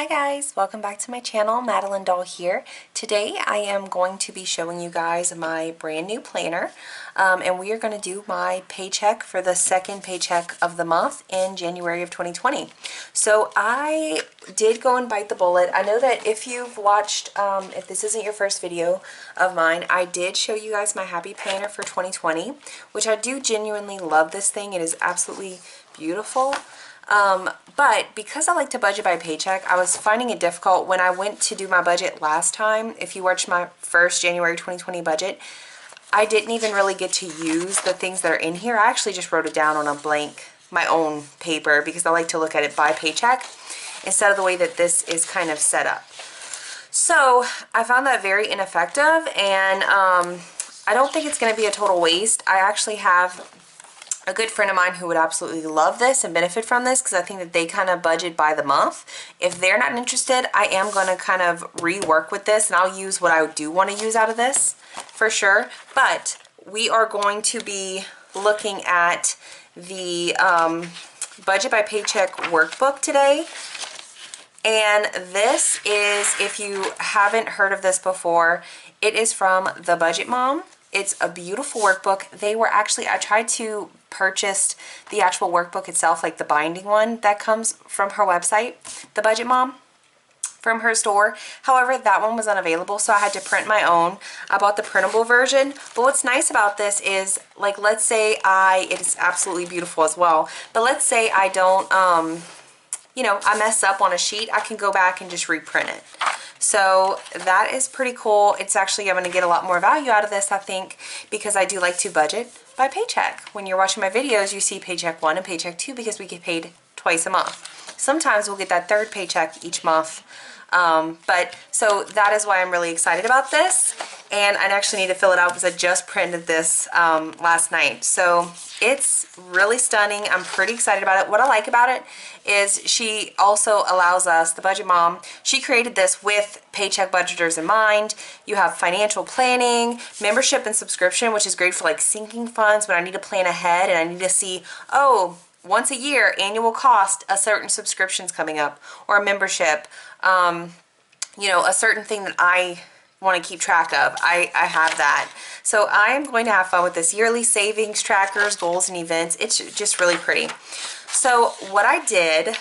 Hi guys, welcome back to my channel. Madeline Doll here. Today I am going to be showing you guys my brand new planner, and we are going to do my paycheck for the second paycheck of the month in January of 2020. So I did go and bite the bullet. I know that if you've watched, if this isn't your first video of mine, I did show you guys my happy planner for 2020, which I do genuinely love this thing. It is absolutely beautiful. But because I like to budget by paycheck, I was finding it difficult when I went to do my budget last time. If you watched my first January 2020 budget, I didn't even really get to use the things that are in here. I actually just wrote it down on a blank, my own paper, because I like to look at it by paycheck instead of the way that this is kind of set up. So I found that very ineffective, and I don't think it's going to be a total waste. I actually have a good friend of mine who would absolutely love this and benefit from this, because I think that they kind of budget by the month. If they're not interested, I am going to kind of rework with this, and I'll use what I do want to use out of this for sure. But we are going to be looking at the budget by paycheck workbook today. And this is, if you haven't heard of this before, it is from The Budget Mom. It's a beautiful workbook. They were actually, I tried to purchase the actual workbook itself, like the binding one that comes from her website, The Budget Mom, from her store. However, that one was unavailable, so I had to print my own. I bought the printable version. But what's nice about this is, like, let's say it is absolutely beautiful as well, but let's say I don't, I mess up on a sheet, I can go back and just reprint it. So that is pretty cool. It's actually, I'm going to get a lot more value out of this, I think, because I do like to budget by paycheck. When you're watching my videos, you see paycheck 1 and paycheck 2 because we get paid twice a month. Sometimes we'll get that third paycheck each month. So that is why I'm really excited about this. And I actually need to fill it out because I just printed this last night. So it's really stunning. I'm pretty excited about it. What I like about it is she also allows us, the Budget Mom, she created this with paycheck budgeters in mind. You have financial planning, membership and subscription, which is great for like sinking funds when I need to plan ahead and I need to see, oh, once a year, annual cost, a certain subscription's coming up, or a membership, a certain thing that I want to keep track of. I have that. So I am going to have fun with this. Yearly savings, trackers, goals, and events. It's just really pretty. So what I did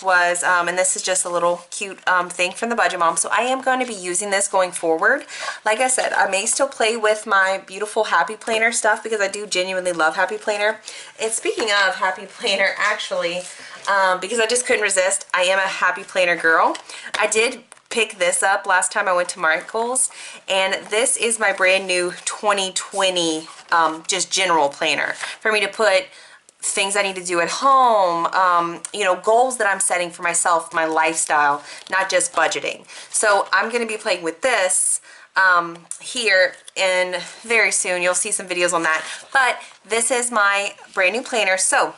was, and this is just a little cute thing from the Budget Mom, so I am going to be using this going forward. Like I said, I may still play with my beautiful Happy Planner stuff because I do genuinely love Happy Planner. And speaking of Happy Planner, actually, because I just couldn't resist, I am a Happy Planner girl. I did pick this up last time I went to Michael's, and this is my brand new 2020 just general planner for me to put things I need to do at home, goals that I'm setting for myself, my lifestyle, not just budgeting. So I'm going to be playing with this here, and very soon you'll see some videos on that. But this is my brand new planner. So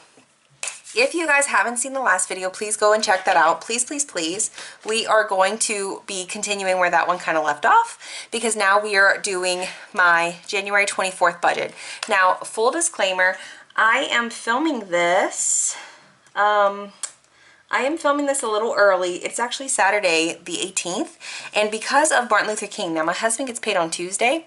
if you guys haven't seen the last video, please go and check that out. Please, please, please. We are going to be continuing where that one kind of left off, because now we are doing my January 24th budget. Now, full disclaimer, I am filming this. I am filming this a little early. It's actually Saturday the 18th, and because of Martin Luther King. Now, my husband gets paid on Tuesday.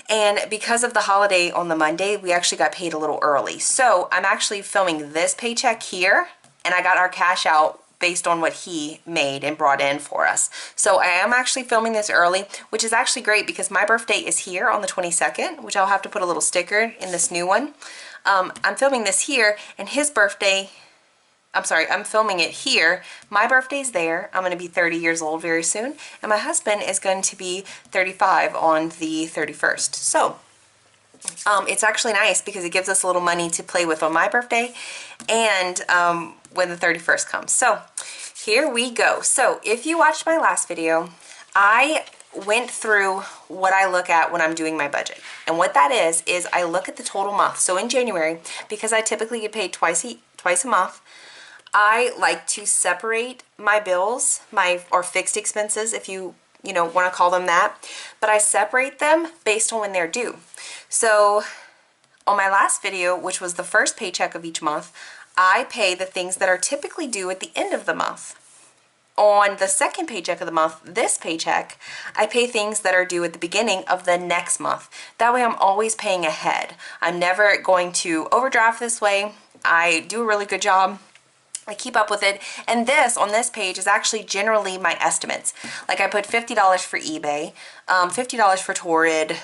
And because of the holiday on the Monday, we actually got paid a little early. So I'm actually filming this paycheck here, and I got our cash out based on what he made and brought in for us. So I am actually filming this early, which is actually great because my birthday is here on the 22nd, which I'll have to put a little sticker in this new one. I'm filming this here, and his birthday, I'm filming it here. My birthday's there. I'm going to be 30 years old very soon. And my husband is going to be 35 on the 31st. So it's actually nice because it gives us a little money to play with on my birthday and when the 31st comes. So here we go. So if you watched my last video, I went through what I look at when I'm doing my budget. And what that is I look at the total month. So in January, because I typically get paid twice a month, I like to separate my bills, or fixed expenses, if you want to call them that, but I separate them based on when they're due. So on my last video, which was the first paycheck of each month, I pay the things that are typically due at the end of the month. on the second paycheck of the month, this paycheck, I pay things that are due at the beginning of the next month. That way I'm always paying ahead. I'm never going to overdraft this way. I do a really good job. I keep up with it. And this, on this page, is actually generally my estimates. Like I put $50 for eBay, $50 for Torrid,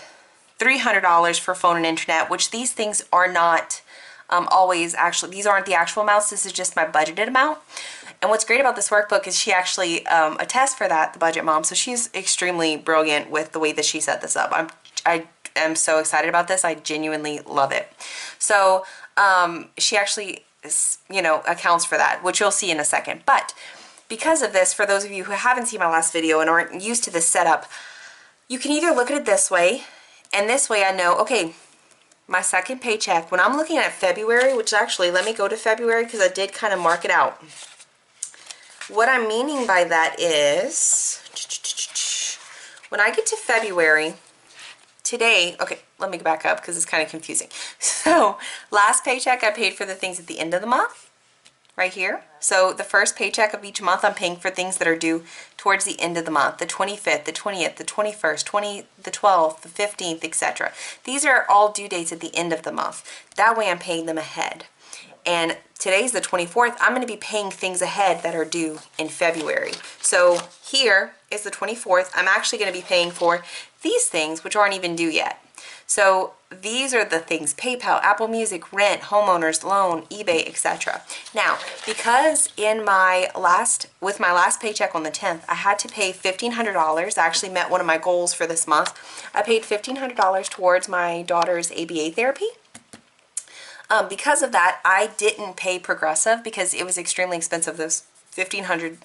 $300 for phone and internet, which these things are not always actually, these aren't the actual amounts. This is just my budgeted amount. And what's great about this workbook is she actually attests for that, the budget mom. So she's extremely brilliant with the way that she set this up. I am so excited about this. I genuinely love it. So she actually, you know, accounts for that, which you'll see in a second. But because of this, for those of you who haven't seen my last video and aren't used to this setup, you can either look at it this way, and this way I know, okay, my second paycheck, when I'm looking at February, which actually, let me go to February because I did kind of mark it out. What I'm meaning by that is, when I get to February, today, okay, let me back up because it's kind of confusing. So, last paycheck I paid for the things at the end of the month, right here. So, the first paycheck of each month I'm paying for things that are due towards the end of the month, the 25th, the 20th, the 21st, the 12th, the 15th, etc. These are all due dates at the end of the month. That way I'm paying them ahead. And today's the 24th. I'm going to be paying things ahead that are due in February. So here is the 24th. I'm actually going to be paying for these things, which aren't even due yet. So these are the things: PayPal, Apple Music, rent, homeowners loan, eBay, etc. Now, because with my last paycheck on the 10th, I had to pay $1,500. I actually met one of my goals for this month. I paid $1,500 towards my daughter's ABA therapy. Because of that, I didn't pay Progressive because it was extremely expensive. Those $1,500,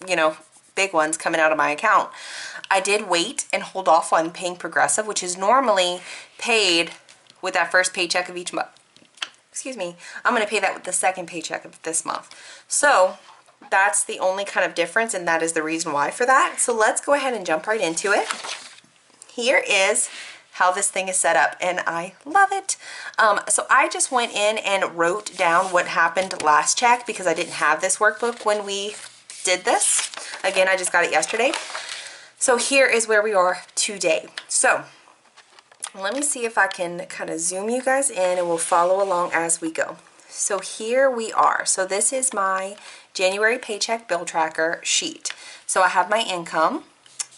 you know, big ones coming out of my account. I did wait and hold off on paying Progressive, which is normally paid with that first paycheck of each month. Excuse me. I'm going to pay that with the second paycheck of this month. So that's the only kind of difference, and that is the reason why for that. So let's go ahead and jump right into it. Here is how this thing is set up, and I love it. So I just went in and wrote down what happened last check because I didn't have this workbook when we did this. Again, I just got it yesterday. So here is where we are today. So let me see if I can kind of zoom you guys in and we'll follow along as we go. So here we are. So this is my January paycheck bill tracker sheet. So I have my income,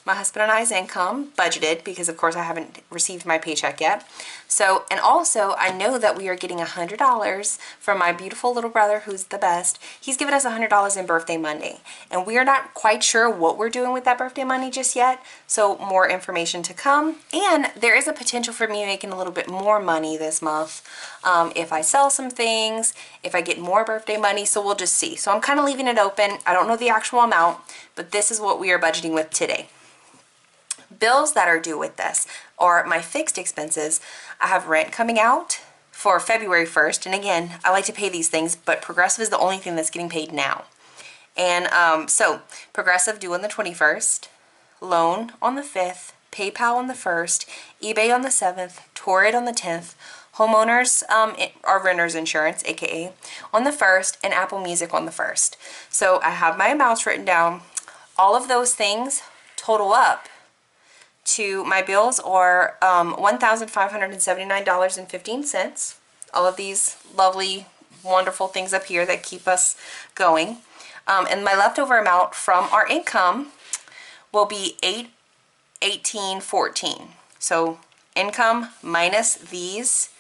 my husband and I's income budgeted because of course I haven't received my paycheck yet. So, and also I know that we are getting $100 from my beautiful little brother who's the best. He's given us $100 in birthday money, and we are not quite sure what we're doing with that birthday money just yet. So more information to come, and there is a potential for me making a little bit more money this month if I sell some things, if I get more birthday money. So we'll just see. So I'm kind of leaving it open. I don't know the actual amount, but this is what we are budgeting with today. Bills that are due with this are my fixed expenses. I have rent coming out for February 1st, and again, I like to pay these things, but Progressive is the only thing that's getting paid now. And so Progressive due on the 21st, loan on the 5th, PayPal on the 1st, eBay on the 7th, Torrid on the 10th, homeowners, our renter's insurance, aka, on the 1st, and Apple Music on the 1st. So I have my amounts written down. All of those things total up to my bills are $1,579.15. All of these lovely, wonderful things up here that keep us going. And my leftover amount from our income will be $818.14. So income minus these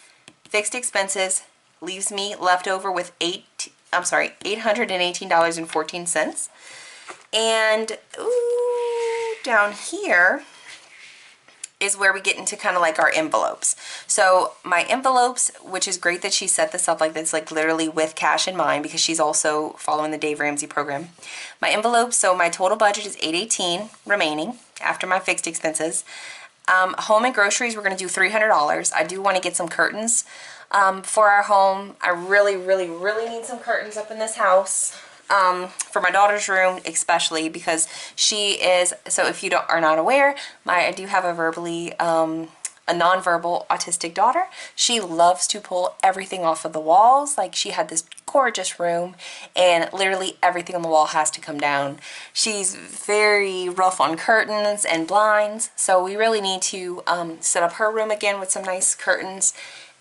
fixed expenses leaves me left over with $818.14. And down here is where we get into kind of like our envelopes. So my envelopes, which is great that she set this up like this, like literally with cash in mind, because she's also following the Dave Ramsey program. My envelopes, so my total budget is $818 remaining after my fixed expenses. Home and groceries, we're going to do $300. I do want to get some curtains for our home. I really, really, really need some curtains up in this house. For my daughter's room especially, because she is, so if you are not aware, I do have a verbally a nonverbal autistic daughter. She loves to pull everything off of the walls. Like, she had this gorgeous room and literally everything on the wall has to come down. She's very rough on curtains and blinds, so we really need to set up her room again with some nice curtains,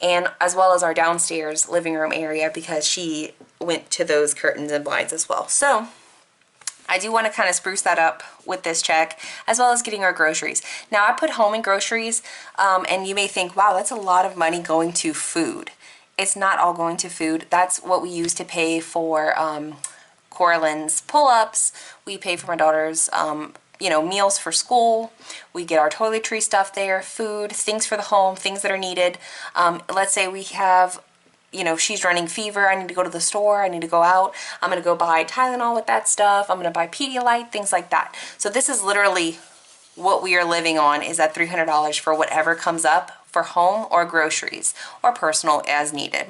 and as well as our downstairs living room area, because she went to those curtains and blinds as well. So I do want to kind of spruce that up with this check, as well as getting our groceries. Now, I put home and groceries, and you may think, wow, that's a lot of money going to food. It's not all going to food. That's what we use to pay for Coraline's pull-ups. We pay for my daughter's you know, meals for school. We get our toiletry stuff there, food, things for the home, things that are needed. Let's say we have, you know, she's running fever, I need to go to the store, I need to go out, I'm going to go buy Tylenol with that stuff, I'm going to buy Pedialyte, things like that. So this is literally what we are living on, is that $300 for whatever comes up for home or groceries or personal as needed.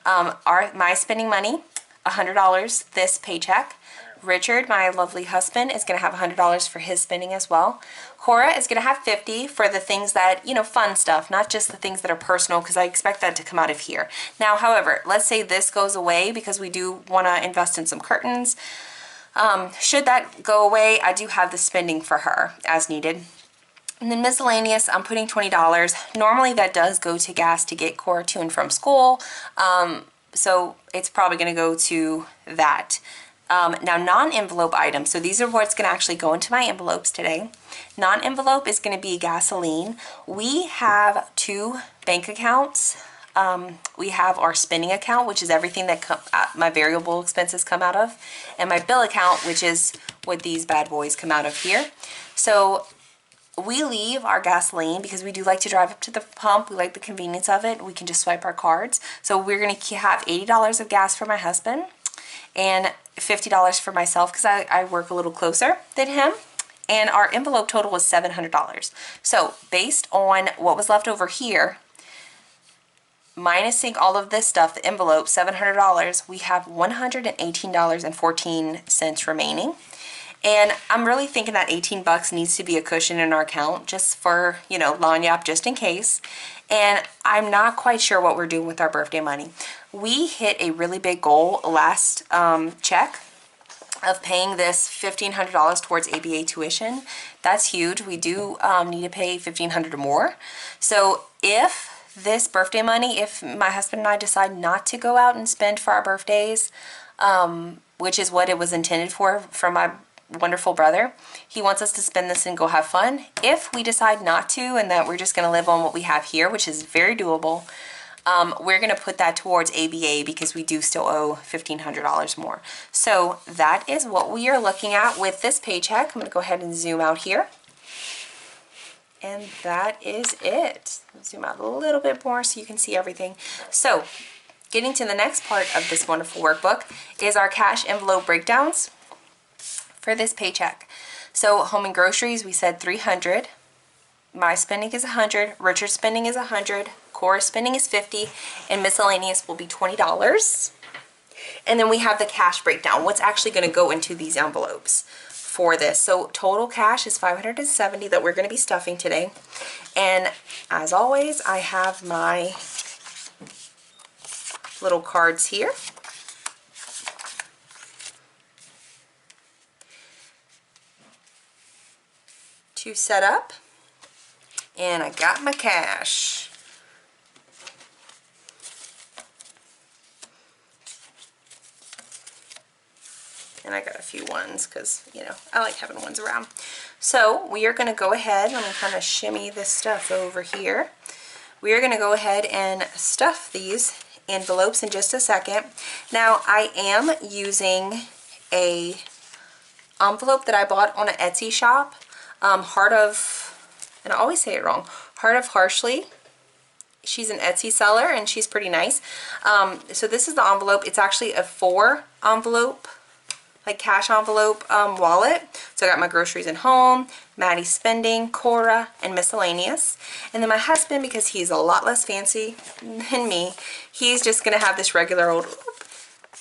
My spending money, $100 this paycheck. Richard, my lovely husband, is going to have $100 for his spending as well. Cora is going to have $50 for the things that, you know, fun stuff, not just the things that are personal, because I expect that to come out of here. Now, however, let's say this goes away, because we do want to invest in some curtains. Should that go away, I do have the spending for her as needed. And then miscellaneous, I'm putting $20. Normally that does go to gas to get Cora to and from school, so it's probably going to go to that. Now, non-envelope items, so these are what's going to actually go into my envelopes today. Non-envelope is going to be gasoline. We have 2 bank accounts. We have our spending account, which is everything that my variable expenses come out of, and my bill account, which is what these bad boys come out of here. So we leave our gasoline because we do like to drive up to the pump. We like the convenience of it. We can just swipe our cards. So we're going to have $80 of gas for my husband and $50 for myself, because I work a little closer than him. And our envelope total was $700. So based on what was left over here, minusing all of this stuff, the envelope, $700, we have $118.14 remaining. And I'm really thinking that 18 bucks needs to be a cushion in our account, just for, you know, lagniappe, just in case. And I'm not quite sure what we're doing with our birthday money. We hit a really big goal last check of paying this $1,500 towards ABA tuition. That's huge. We do need to pay $1,500 or more. So if this birthday money, if my husband and I decide not to go out and spend for our birthdays, which is what it was intended for from my wonderful brother, he wants us to spend this and go have fun. If we decide not to, and that we're just going to live on what we have here, which is very doable, we're going to put that towards ABA, because we do still owe $1,500 more. So that is what we are looking at with this paycheck. I'm going to go ahead and zoom out here. And that is it. Zoom out a little bit more so you can see everything. So getting to the next part of this wonderful workbook is our cash envelope breakdowns for this paycheck. So home and groceries, we said $300. My spending is $100. Richard's spending is $100. Cora's spending is $50. And miscellaneous will be $20. And then we have the cash breakdown. What's actually going to go into these envelopes for this. So total cash is $570 that we're going to be stuffing today. And as always, I have my little cards here. To set up, and I got my cash. And I got a few ones because, you know, I like having ones around. So we are going to go ahead, let me kind of shimmy this stuff over here. We are going to go ahead and stuff these envelopes in just a second. Now, I am using a envelope that I bought on an Etsy shop. Heart of, and I always say it wrong, Heart of Harshly. She's an Etsy seller and she's pretty nice. So this is the envelope. It's actually a 4 envelope, like cash envelope wallet. So I got my groceries and home, Maddie's spending, Cora, and miscellaneous. And then my husband, because he's a lot less fancy than me, he's just going to have this regular old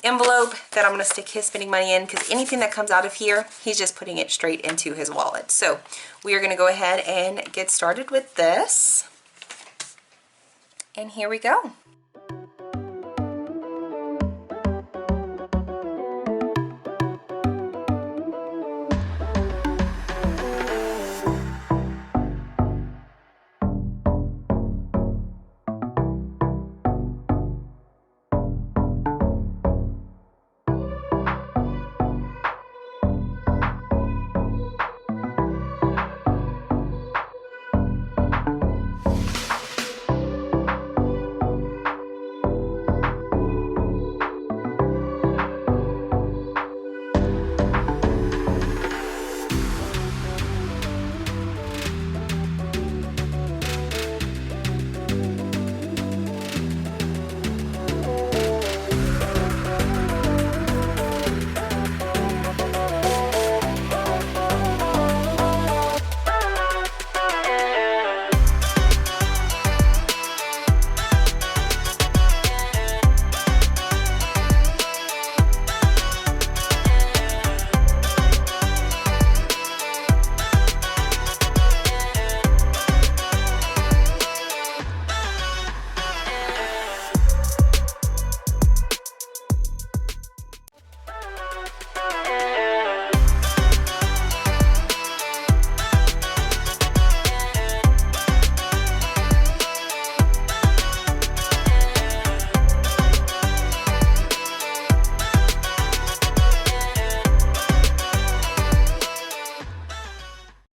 envelope that I'm going to stick his spending money in, because anything that comes out of here, he's just putting it straight into his wallet. So we are going to go ahead and get started with this. And here we go.